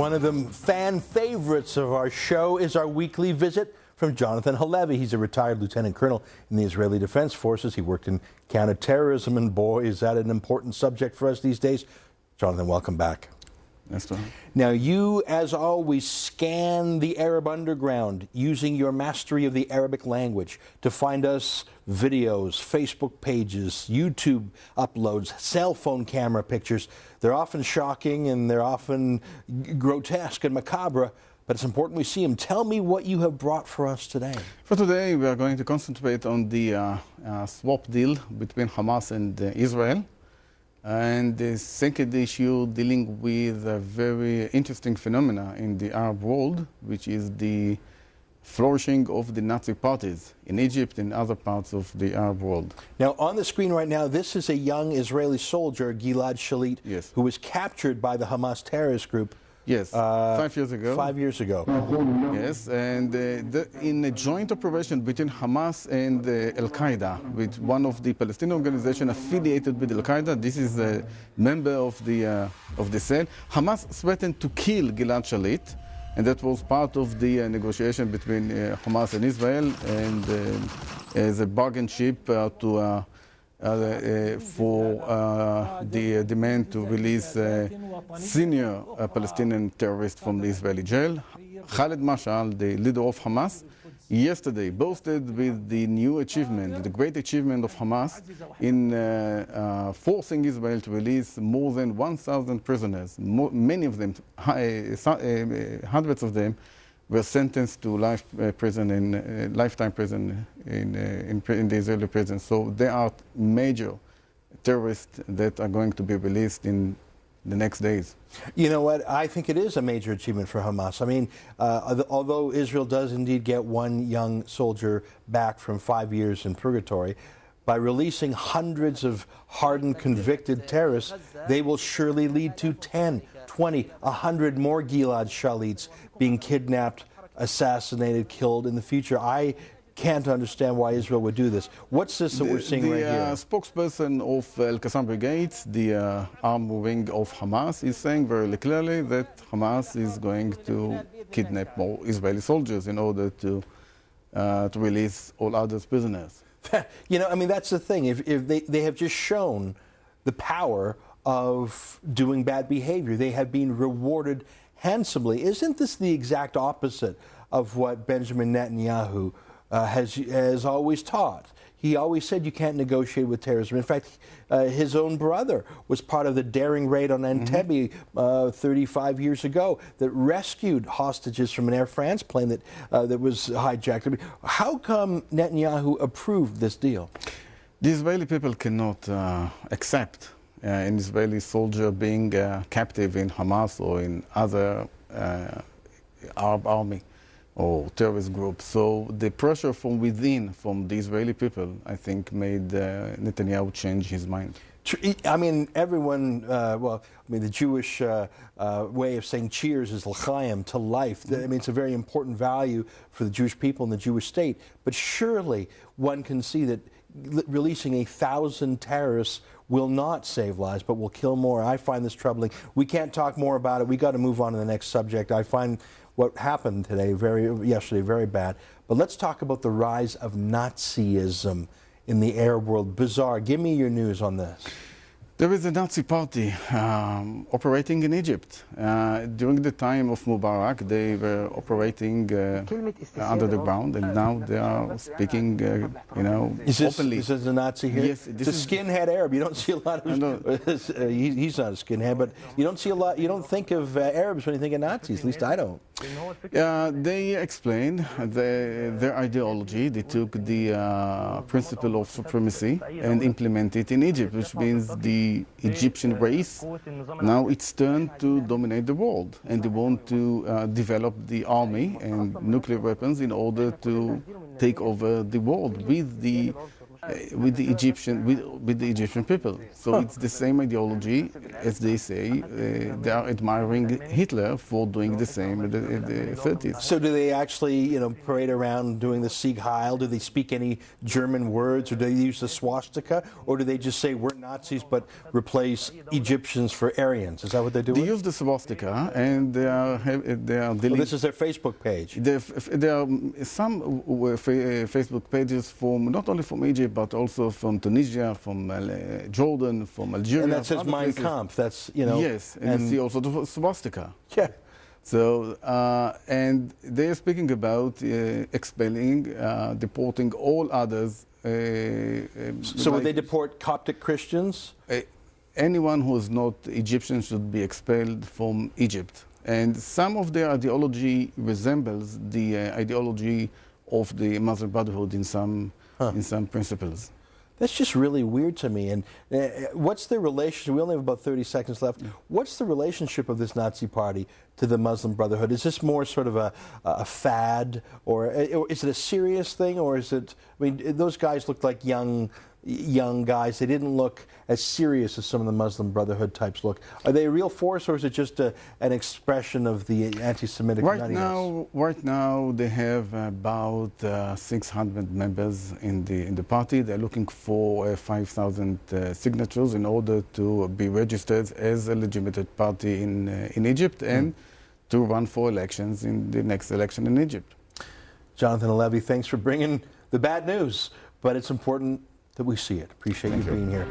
One of the fan favorites of our show is our weekly visit from Jonathan Halevi. He's a retired lieutenant colonel in the Israeli Defense Forces. He worked in counterterrorism, and boy, is that an important subject for us these days. Jonathan, welcome back. Yes, sir. Now, you, as always, scan the Arab underground using your mastery of the Arabic language to find us videos, Facebook pages, YouTube uploads, cell phone camera pictures. They're often shocking and they're often grotesque and macabre, but it's important we see them. Tell me what you have brought for us today. For today, we are going to concentrate on the swap deal between Hamas and Israel. And the second issue dealing with a very interesting phenomena in the Arab world, which is the flourishing of the Nazi parties in Egypt and other parts of the Arab world. Now, on the screen right now, this is a young Israeli soldier, Gilad Shalit, yes, who was captured by the Hamas terrorist group. Yes, 5 years ago. 5 years ago. Yes, and in a joint operation between Hamas and Al-Qaeda, with one of the Palestinian organizations affiliated with Al-Qaeda, this is a member of the cell. Hamas threatened to kill Gilad Shalit, and that was part of the negotiation between Hamas and Israel, and as a bargain chip for the demand to release senior Palestinian terrorist from the Israeli jail. Khaled Mashal, the leader of Hamas, yesterday boasted with the new achievement, the great achievement of Hamas in forcing Israel to release more than 1,000 prisoners. Many of them, hundreds of them, were sentenced to lifetime prison in the Israeli prison. So there are major terrorists that are going to be released in the next days. You know what? I think it is a major achievement for Hamas. I mean, although Israel does indeed get one young soldier back from 5 years in purgatory, by releasing hundreds of hardened, convicted terrorists, they will surely lead to 10, 20, 100 more Gilad Shalits being kidnapped, assassinated, killed in the future. I can't understand why Israel would do this. What's this that we're seeing right here? The spokesperson of Al-Qassam Brigades, the armed wing of Hamas, is saying very clearly that Hamas is going to kidnap more Israeli soldiers in order to release all others prisoners. You know, I mean, that's the thing. If they have just shown the power of doing bad behavior. They have been rewarded handsomely. Isn't this the exact opposite of what Benjamin Netanyahu has always taught? He always said you can't negotiate with terrorism. In fact, his own brother was part of the daring raid on Entebbe 35 years ago that rescued hostages from an Air France plane that was hijacked. I mean, how come Netanyahu approved this deal? The Israeli people cannot accept an Israeli soldier being captive in Hamas or in other Arab army or terrorist groups. So the pressure from within, from the Israeli people, I think made Netanyahu change his mind. I mean, everyone, the Jewish way of saying cheers is l'chaim, to life. I mean, it's a very important value for the Jewish people and the Jewish state. But surely one can see that releasing 1,000 terrorists will not save lives, but will kill more. I find this troubling. We can't talk more about it. We got to move on to the next subject. I find what happened yesterday very bad. But let's talk about the rise of Nazism in the Arab world. Bizarre. Give me your news on this. There is a Nazi party operating in Egypt. During the time of Mubarak, they were operating under the ground, and now they are speaking, openly. Is this a Nazi here? Yes, it's a skinhead Arab. You don't see a lot of. He's not a skinhead, but you don't see a lot. You don't think of Arabs when you think of Nazis. At least I don't. They explained their ideology. They took the principle of supremacy and implemented it in Egypt, which means the Egyptian race, now it's turned to dominate the world, and they want to develop the army and nuclear weapons in order to take over the world with the with the Egyptian people. So it's the same ideology as they say. They are admiring Hitler for doing the same in the 30s. So do they actually, parade around doing the Sieg Heil? Do they speak any German words, or do they use the swastika, or do they just say we're Nazis but replace Egyptians for Aryans? Is that what they do? They use the swastika, and they are dealing. This is their Facebook page. There are some Facebook pages from not only from Egypt but also from Tunisia, from Jordan, from Algeria. And that says Mein Kampf. That's Yes, and you see also the swastika. Yeah. So and they are speaking about expelling, deporting all others. So would they deport Coptic Christians? Anyone who is not Egyptian should be expelled from Egypt. And some of their ideology resembles the ideology of the Muslim Brotherhood in some principles. That's just really weird to me. And what's the relationship? We only have about 30 seconds left. What's the relationship of this Nazi party to the Muslim Brotherhood? Is this more sort of a fad, or is it a serious thing, or is it? I mean, those guys looked like young guys. They didn't look as serious as some of the Muslim Brotherhood types look. Are they a real force, or is it just an expression of the anti-Semitic nuttiness? Right now, they have about 600 members in the party. They're looking for 5,000 signatures in order to be registered as a legitimate party in Egypt and to run for elections in the next election in Egypt. Jonathan Halevi, thanks for bringing the bad news, but it's important that we see it. Appreciate you being here.